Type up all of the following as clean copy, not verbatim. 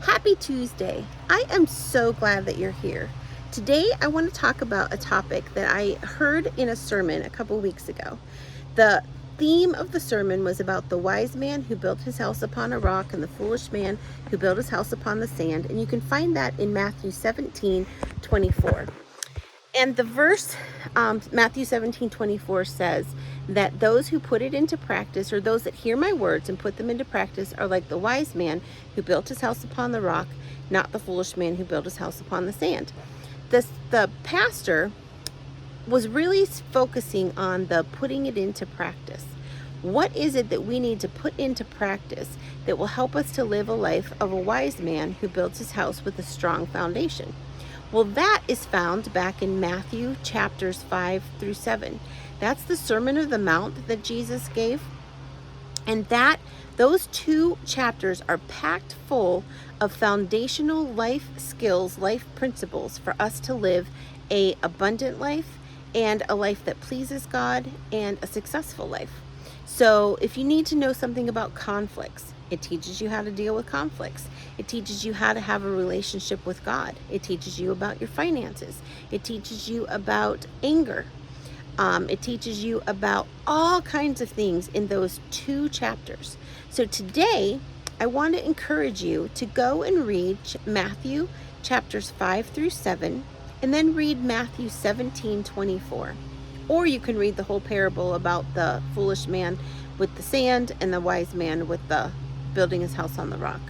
Happy Tuesday. I am so glad that you're here. Today I want to talk about a topic that I heard in a sermon a couple weeks ago. The theme of the sermon was about the wise man who built his house upon a rock and the foolish man who built his house upon the sand. And you can find that in Matthew 17:24. And the verse, Matthew 17:24 says that those who put it into practice, or those that hear my words and put them into practice, are like the wise man who built his house upon the rock, not the foolish man who built his house upon the sand. The pastor was really focusing on the putting it into practice. What is it that we need to put into practice that will help us to live a life of a wise man who builds his house with a strong foundation? Well, that is found back in Matthew chapters 5-7. That's the Sermon on the Mount that Jesus gave. And those two chapters are packed full of foundational life skills, life principles for us to live an abundant life and a life that pleases God and a successful life. So if you need to know something about conflicts, it teaches you how to deal with conflicts. It teaches you how to have a relationship with God. It teaches you about your finances. It teaches you about anger. It teaches you about all kinds of things in those two chapters. So today, I want to encourage you to go and read Matthew chapters 5-7, and then read Matthew 17:24. Or you can read the whole parable about the foolish man with the sand and the wise man with the building his house on the rock.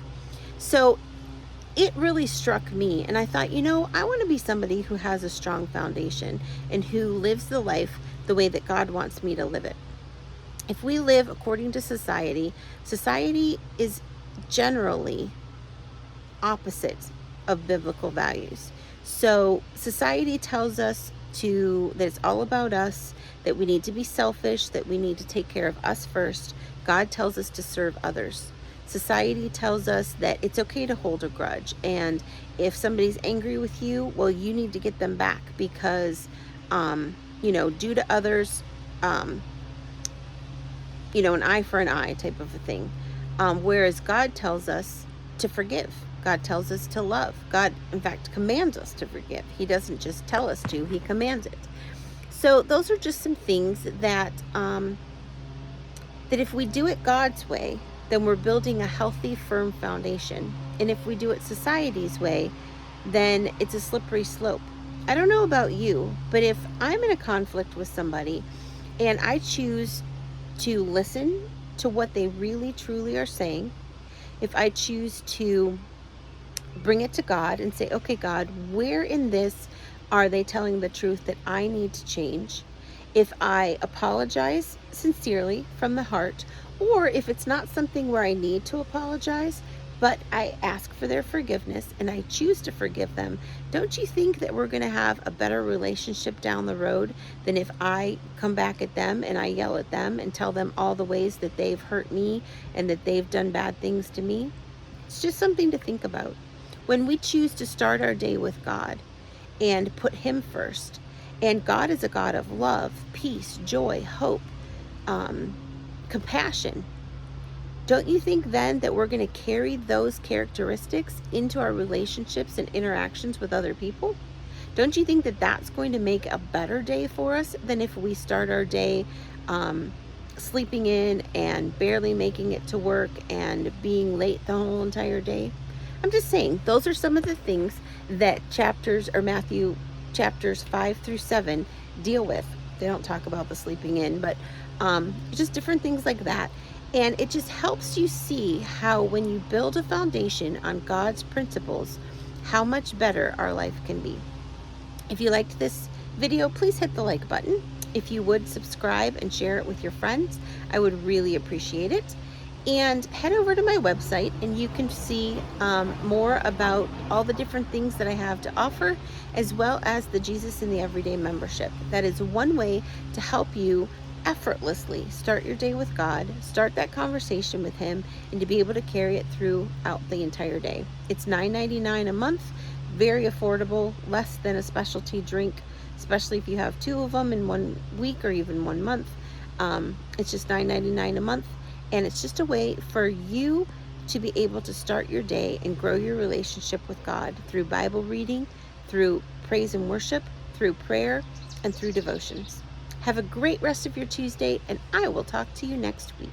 So it really struck me, and I thought, I want to be somebody who has a strong foundation and who lives the life the way that God wants me to live it. If we live according to society is generally opposite of biblical values. So society tells us that it's all about us, that we need to be selfish, that we need to take care of us first. God tells us to serve others. Society tells us that it's okay to hold a grudge, and if somebody's angry with you, well, you need to get them back because, do to others, an eye for an eye type of a thing. Whereas God tells us to forgive. God tells us to love. God, in fact, commands us to forgive. He doesn't just tell us to, he commands it. So those are just some things that if we do it God's way, then we're building a healthy, firm foundation. And if we do it society's way, then it's a slippery slope. I don't know about you, but if I'm in a conflict with somebody and I choose to listen to what they really, truly are saying, if I choose to bring it to God and say, okay, God, where in this are they telling the truth that I need to change? If I apologize sincerely from the heart, or if it's not something where I need to apologize, but I ask for their forgiveness and I choose to forgive them, don't you think that we're going to have a better relationship down the road than if I come back at them and I yell at them and tell them all the ways that they've hurt me and that they've done bad things to me? It's just something to think about. When we choose to start our day with God and put him first, and God is a God of love, peace, joy, hope, compassion, don't you think then that we're going to carry those characteristics into our relationships and interactions with other people? Don't you think that that's going to make a better day for us than if we start our day sleeping in and barely making it to work and being late the whole entire day? I'm just saying, those are some of the things that Matthew chapters 5-7 deal with. They don't talk about the sleeping in, but just different things like that. And it just helps you see how when you build a foundation on God's principles, how much better our life can be. If you liked this video, please hit the like button. If you would subscribe and share it with your friends, I would really appreciate it. And head over to my website and you can see more about all the different things that I have to offer, as well as the Jesus in the Everyday membership. That is one way to help you effortlessly start your day with God, start that conversation with him, and to be able to carry it throughout the entire day. It's $9.99 a month, very affordable, less than a specialty drink, especially if you have two of them in 1 week or even 1 month. It's just $9.99 a month. And it's just a way for you to be able to start your day and grow your relationship with God through Bible reading, through praise and worship, through prayer, and through devotions. Have a great rest of your Tuesday, and I will talk to you next week.